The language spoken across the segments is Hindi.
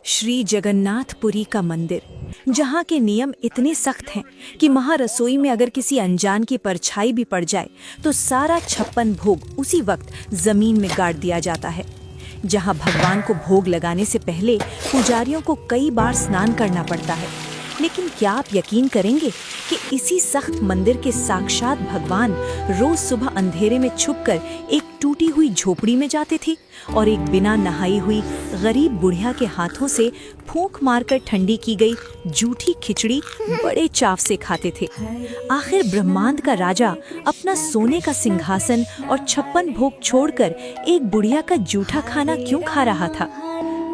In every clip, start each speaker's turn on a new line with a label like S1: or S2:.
S1: श्री जगन्नाथपुरी का मंदिर, जहाँ के नियम इतने सख्त हैं कि महारसोई में अगर किसी अनजान की परछाई भी पड़ जाए तो सारा 56 भोग उसी वक्त जमीन में गाड़ दिया जाता है। जहाँ भगवान को भोग लगाने से पहले पुजारियों को कई बार स्नान करना पड़ता है। लेकिन क्या आप यकीन करेंगे कि इसी सख्त मंदिर के साक्षात भगवान रोज सुबह अंधेरे में छुपकर एक टूटी हुई झोपड़ी में जाते थे और एक बिना नहाई हुई गरीब बुढ़िया के हाथों से फूंक मारकर ठंडी की गई जूठी खिचड़ी बड़े चाव से खाते थे। आखिर ब्रह्मांड का राजा अपना सोने का सिंहासन और 56 भोग छोड़कर एक बुढ़िया का जूठा खाना क्यों खा रहा था?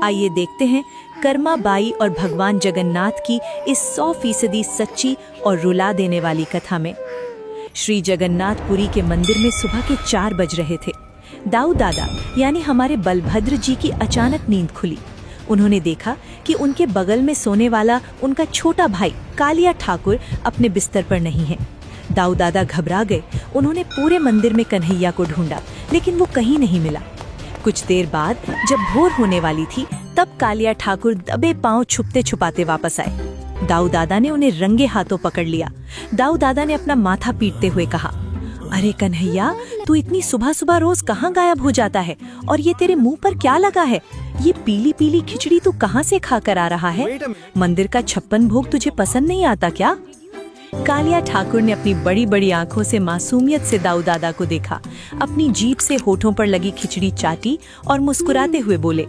S1: आइए देखते हैं कर्मा बाई और भगवान जगन्नाथ की इस 100% सच्ची और रुला देने वाली कथा में। श्री जगन्नाथपुरी के मंदिर में सुबह के 4 बज रहे थे। दाऊ दादा यानी हमारे बलभद्र जी की अचानक नींद खुली। उन्होंने देखा कि उनके बगल में सोने वाला उनका छोटा भाई कालिया ठाकुर अपने बिस्तर पर नहीं है। दाऊ दादा घबरा गए। उन्होंने पूरे मंदिर में कन्हैया को ढूंढा, लेकिन वो कहीं नहीं मिला। कुछ देर बाद जब भोर होने वाली थी, तब कालिया ठाकुर दबे पांव छुपते छुपाते वापस आए। दाऊ दादा ने उन्हें रंगे हाथों पकड़ लिया। दाऊ दादा ने अपना माथा पीटते हुए कहा, अरे कन्हैया, तू इतनी सुबह सुबह रोज कहाँ गायब हो जाता है? और ये तेरे मुंह पर क्या लगा है? ये पीली पीली खिचड़ी तू कहाँ से खा कर आ रहा है? मंदिर का 56 भोग तुझे पसंद नहीं आता क्या? कालिया ठाकुर ने अपनी बड़ी बड़ी आंखों से मासूमियत से दाऊ दादा को देखा, अपनी जीभ से होठों पर लगी खिचड़ी चाटी और मुस्कुराते हुए बोले,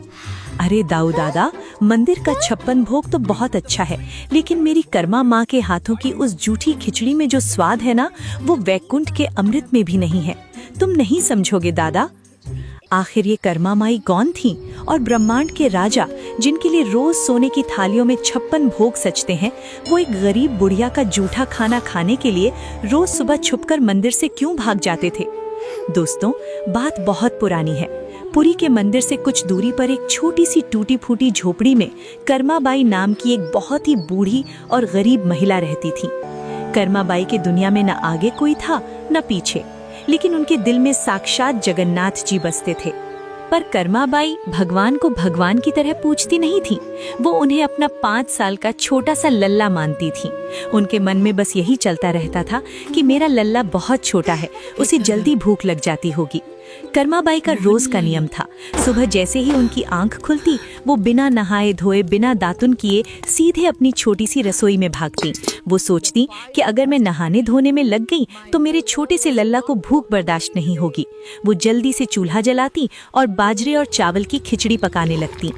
S1: अरे दाऊ दादा, मंदिर का 56 भोग तो बहुत अच्छा है, लेकिन मेरी कर्मा माँ के हाथों की उस जूठी खिचड़ी में जो स्वाद है ना, वो वैकुंठ के अमृत में भी नहीं है। तुम नहीं समझोगे दादा। आखिर ये कर्मा माई कौन थी? और ब्रह्मांड के राजा, जिनके लिए रोज सोने की थालियों में 56 भोग सजते हैं, वो एक गरीब बुढ़िया का जूठा खाना खाने के लिए रोज सुबह छुपकर मंदिर से क्यों भाग जाते थे? दोस्तों, बात बहुत पुरानी है। पुरी के मंदिर से कुछ दूरी पर एक छोटी सी टूटी फूटी झोपड़ी में कर्माबाई नाम की एक बहुत ही बूढ़ी और गरीब महिला रहती थी। कर्माबाई के दुनिया में न आगे कोई था न पीछे, लेकिन उनके दिल में साक्षात जगन्नाथ जी बसते थे। पर कर्माबाई भगवान को भगवान की तरह पूजती नहीं थी। वो उन्हें अपना 5 साल का छोटा सा लल्ला मानती थी। उनके मन में बस यही चलता रहता था कि मेरा लल्ला बहुत छोटा है, उसे जल्दी भूख लग जाती होगी। कर्माबाई का रोज का नियम था, सुबह जैसे ही उनकी आंख खुलती, वो बिना नहाए धोए, बिना दातुन किए सीधे अपनी छोटी सी रसोई में भागती। वो सोचती कि अगर मैं नहाने धोने में लग गई तो मेरे छोटे से लल्ला को भूख बर्दाश्त नहीं होगी। वो जल्दी से चूल्हा जलाती और बाजरे और चावल की खिचड़ी पकाने लगती।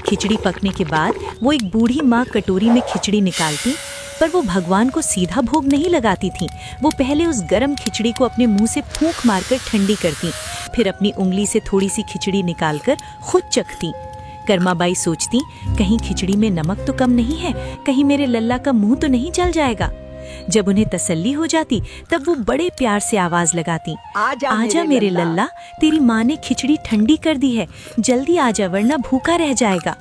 S1: खिचड़ी पकने के बाद वो एक बूढ़ी माँ कटोरी में खिचड़ी निकालती, पर वो भगवान को सीधा भोग नहीं लगाती थी। वो पहले उस गरम खिचड़ी को अपने मुंह से फूंक मारकर ठंडी करती, फिर अपनी उंगली से थोड़ी सी खिचड़ी निकालकर खुद चखती। कर्माबाई सोचती, कहीं खिचड़ी में नमक तो कम नहीं है, कहीं मेरे लल्ला का मुंह तो नहीं जल जाएगा। जब उन्हें तसल्ली हो जाती, तब वो बड़े प्यार से आवाज लगाती, आजा मेरे लल्ला, तेरी माँ ने खिचड़ी ठंडी कर दी है, जल्दी आजा वरना भूखा रह जाएगा।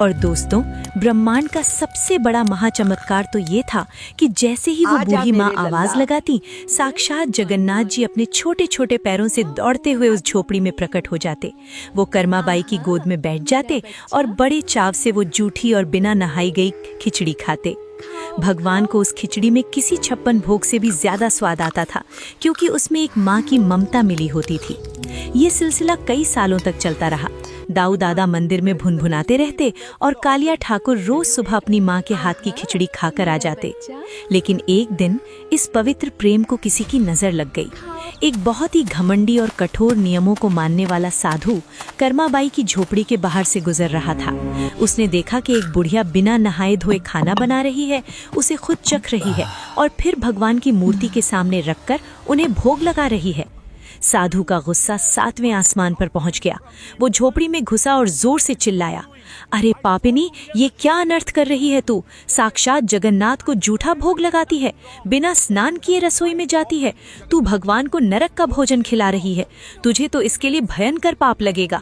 S1: और दोस्तों, ब्रह्मांड का सबसे बड़ा महाचमत्कार तो ये था कि जैसे ही वो बूढ़ी माँ आवाज लगाती, साक्षात जगन्नाथ जी अपने छोटे छोटे पैरों से दौड़ते हुए उस झोपड़ी में प्रकट हो जाते। वो कर्माबाई की गोद में बैठ जाते और बड़े चाव से वो जूठी और बिना नहाई गई खिचड़ी खाते। भगवान को उस खिचड़ी में किसी 56 भोग से भी ज्यादा स्वाद आता था, क्योंकि उसमें एक माँ की ममता मिली होती थी। ये सिलसिला कई सालों तक चलता रहा। दाऊ दादा मंदिर में भुनभुनाते रहते और कालिया ठाकुर रोज सुबह अपनी माँ के हाथ की खिचड़ी खाकर आ जाते। लेकिन एक दिन इस पवित्र प्रेम को किसी की नजर लग गई। एक बहुत ही घमंडी और कठोर नियमों को मानने वाला साधु कर्माबाई की झोपड़ी के बाहर से गुजर रहा था। उसने देखा कि एक बुढ़िया बिना नहाए धोए खाना बना रही है, उसे खुद चख रही है और फिर भगवान की मूर्ति के सामने रखकर उन्हें भोग लगा रही है। साधु का गुस्सा 7वें आसमान पर पहुंच गया। वो झोपड़ी में घुसा और जोर से चिल्लाया, अरे पापिनी, ये क्या अनर्थ कर रही है तू? साक्षात जगन्नाथ को जूठा भोग लगाती है, बिना स्नान किए रसोई में जाती है। तू भगवान को नरक का भोजन खिला रही है, तुझे तो इसके लिए भयंकर पाप लगेगा।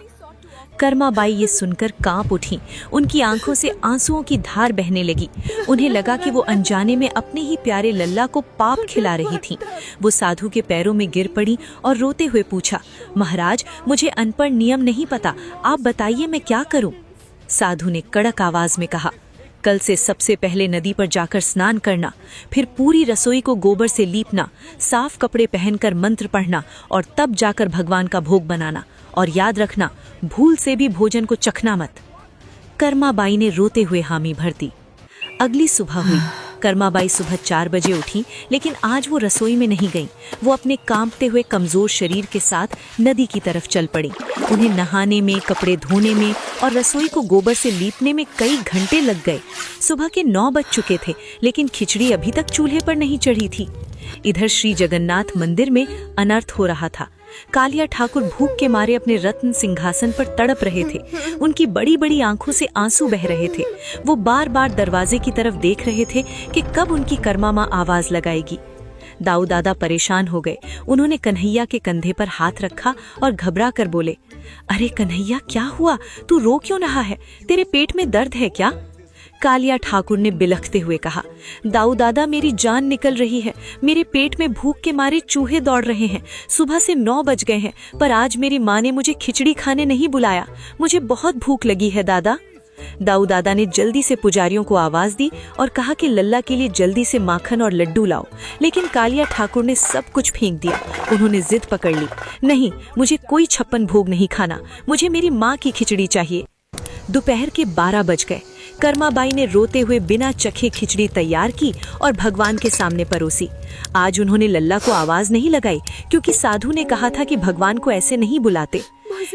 S1: कर्माबाई ये सुनकर कांप उठी। उनकी आंखों से आंसुओं की धार बहने लगी। उन्हें लगा कि वो अनजाने में अपने ही प्यारे लल्ला को पाप खिला रही थी। वो साधु के पैरों में गिर पड़ी और रोते हुए पूछा, महाराज, मुझे अनपढ़ नियम नहीं पता, आप बताइए मैं क्या करूं? साधु ने कड़क आवाज में कहा, कल से सबसे पहले नदी पर जाकर स्नान करना, फिर पूरी रसोई को गोबर से लीपना, साफ कपड़े पहनकर मंत्र पढ़ना और तब जाकर भगवान का भोग बनाना। और याद रखना, भूल से भी भोजन को चखना मत। कर्माबाई ने रोते हुए हामी भर दी। अगली सुबह हुई। कर्माबाई सुबह 4 बजे उठी, लेकिन आज वो रसोई में नहीं गईं। वो अपने कांपते हुए कमजोर शरीर के साथ नदी की तरफ चल पड़ी। उन्हें नहाने में, कपड़े धोने में और रसोई को गोबर से लीपने में कई घंटे लग गए। सुबह के 9 बज चुके थे, लेकिन खिचड़ी अभी तक चूल्हे पर नहीं चढ़ी थी। इधर श्री जगन्नाथ मंदिर में अनर्थ हो रहा था। कालिया ठाकुर भूख के मारे अपने रत्न सिंहासन पर तड़प रहे थे। उनकी बड़ी बड़ी आंखों से आंसू बह रहे थे। वो बार बार दरवाजे की तरफ देख रहे थे कि कब उनकी कर्मा माँ आवाज लगाएगी। दाऊ दादा परेशान हो गए। उन्होंने कन्हैया के कंधे पर हाथ रखा और घबरा कर बोले, अरे कन्हैया, क्या हुआ? तू रो क्यों रहा है? तेरे पेट में दर्द है क्या? कालिया ठाकुर ने बिलखते हुए कहा, दाऊ दादा, मेरी जान निकल रही है। मेरे पेट में भूख के मारे चूहे दौड़ रहे हैं। सुबह से 9 बज गए हैं, पर आज मेरी माँ ने मुझे खिचड़ी खाने नहीं बुलाया। मुझे बहुत भूख लगी है दादा। दाऊ दादा ने जल्दी से पुजारियों को आवाज दी और कहा कि लल्ला के लिए जल्दी से माखन और लड्डू लाओ। लेकिन कालिया ठाकुर ने सब कुछ फेंक दिया। उन्होंने जिद पकड़ ली, नहीं, मुझे कोई 56 भोग नहीं खाना। मुझे मेरी माँ की खिचड़ी चाहिए। दोपहर के 12 बज गए। कर्माबाई ने रोते हुए बिना चखे खिचड़ी तैयार की और भगवान के सामने परोसी। आज उन्होंने लल्ला को आवाज नहीं लगाई, क्योंकि साधु ने कहा था कि भगवान को ऐसे नहीं बुलाते।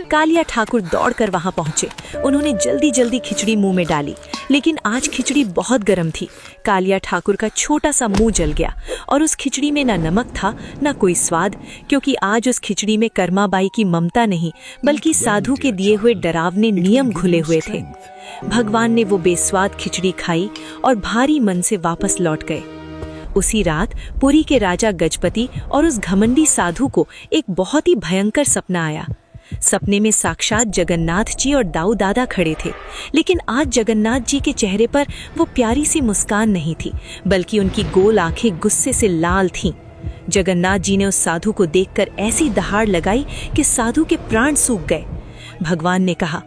S1: कालिया ठाकुर दौड़कर वहां पहुंचे। उन्होंने जल्दी जल्दी खिचड़ी मुंह में डाली, लेकिन आज खिचड़ी बहुत गर्म थी। कालिया ठाकुर का छोटा सा मुंह जल गया और उस खिचड़ी में ना नमक था, ना कोई स्वाद, क्योंकि आज उस खिचड़ी में कर्माबाई की ममता नहीं, बल्कि साधु के दिए हुए डरावने नियम घुले हुए थे। भगवान ने वो बेस्वाद खिचड़ी खाई और भारी मन से वापस लौट गए। उसी रात पुरी के राजा गजपति और उस घमंडी साधु को एक बहुत ही भयंकर सपना आया। सपने में साक्षात जगन्नाथ जी और दाऊ दादा खड़े थे, लेकिन आज जगन्नाथ जी के चेहरे पर वो प्यारी सी मुस्कान नहीं थी, बल्कि उनकी गोल आंखें गुस्से से लाल थीं। जगन्नाथ जी ने उस साधु को देखकर ऐसी दहाड़ लगाई कि साधु के प्राण सूख गए। भगवान ने कहा,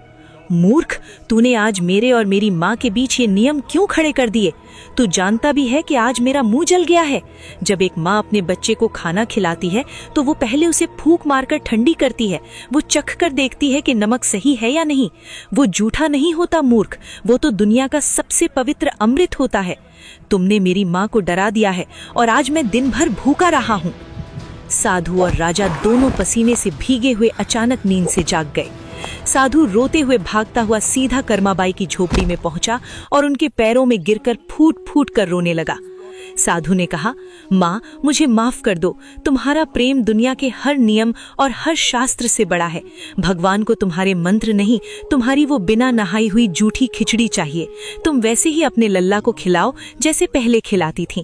S1: मूर्ख, तूने आज मेरे और मेरी माँ के बीच ये नियम क्यों खड़े कर दिए? तू जानता भी है कि आज मेरा मुंह जल गया है। जब एक माँ अपने बच्चे को खाना खिलाती है तो वो पहले उसे फूंक मारकर ठंडी करती है। वो चख कर देखती है कि नमक सही है या नहीं। वो जूठा नहीं होता मूर्ख, वो तो दुनिया का सबसे पवित्र अमृत होता है। तुमने मेरी माँ को डरा दिया है और आज मैं दिन भर भूखा रहा हूँ। साधु और राजा दोनों पसीने से भीगे हुए अचानक नींद से जाग गए। साधु रोते हुए भागता हुआ सीधा कर्माबाई की झोपड़ी में पहुंचा और उनके पैरों में गिरकर फूट फूट कर रोने लगा। साधु ने कहा, माँ, मुझे माफ कर दो। तुम्हारा प्रेम दुनिया के हर नियम और हर शास्त्र से बड़ा है। भगवान को तुम्हारे मंत्र नहीं, तुम्हारी वो बिना नहाई हुई जूठी खिचड़ी चाहिए। तुम वैसे ही अपने लल्ला को खिलाओ जैसे पहले खिलाती थीं।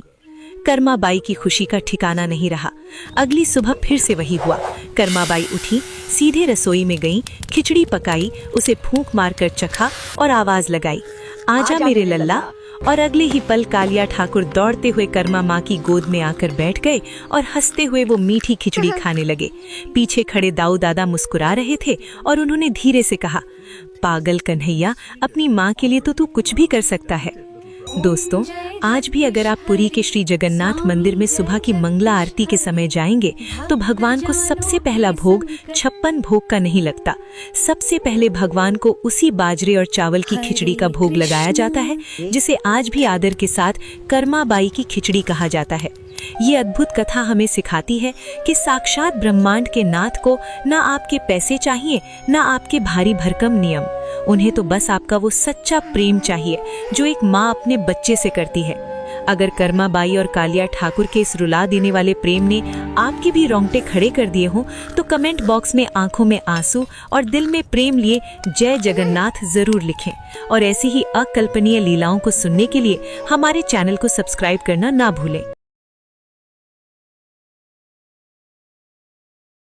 S1: कर्माबाई की खुशी का ठिकाना नहीं रहा। अगली सुबह फिर से वही हुआ। कर्माबाई उठी, सीधे रसोई में गई, खिचड़ी पकाई, उसे फूंक मारकर चखा और आवाज लगाई, आजा मेरे लल्ला। और अगले ही पल कालिया ठाकुर दौड़ते हुए कर्मा माँ की गोद में आकर बैठ गए और हंसते हुए वो मीठी खिचड़ी खाने लगे। पीछे खड़े दाऊ दादा मुस्कुरा रहे थे और उन्होंने धीरे से कहा, पागल कन्हैया, अपनी माँ के लिए तो तू कुछ भी कर सकता है। दोस्तों, आज भी अगर आप पुरी के श्री जगन्नाथ मंदिर में सुबह की मंगला आरती के समय जाएंगे तो भगवान को सबसे पहला भोग 56 भोग का नहीं लगता। सबसे पहले भगवान को उसी बाजरे और चावल की खिचड़ी का भोग लगाया जाता है, जिसे आज भी आदर के साथ कर्माबाई की खिचड़ी कहा जाता है। ये अद्भुत कथा हमें सिखाती है कि साक्षात ब्रह्मांड के नाथ को ना आपके पैसे चाहिए, ना आपके भारी भरकम नियम। उन्हें तो बस आपका वो सच्चा प्रेम चाहिए जो एक माँ अपने बच्चे से करती है। अगर कर्माबाई और कालिया ठाकुर के इस रुला देने वाले प्रेम ने आपके भी रोंगटे खड़े कर दिए हों तो कमेंट बॉक्स में आंखों में आंसू और दिल में प्रेम लिए जय जगन्नाथ जरूर लिखें। और ऐसी ही अकल्पनीय लीलाओं को सुनने के लिए हमारे चैनल को सब्सक्राइब करना ना भूलें।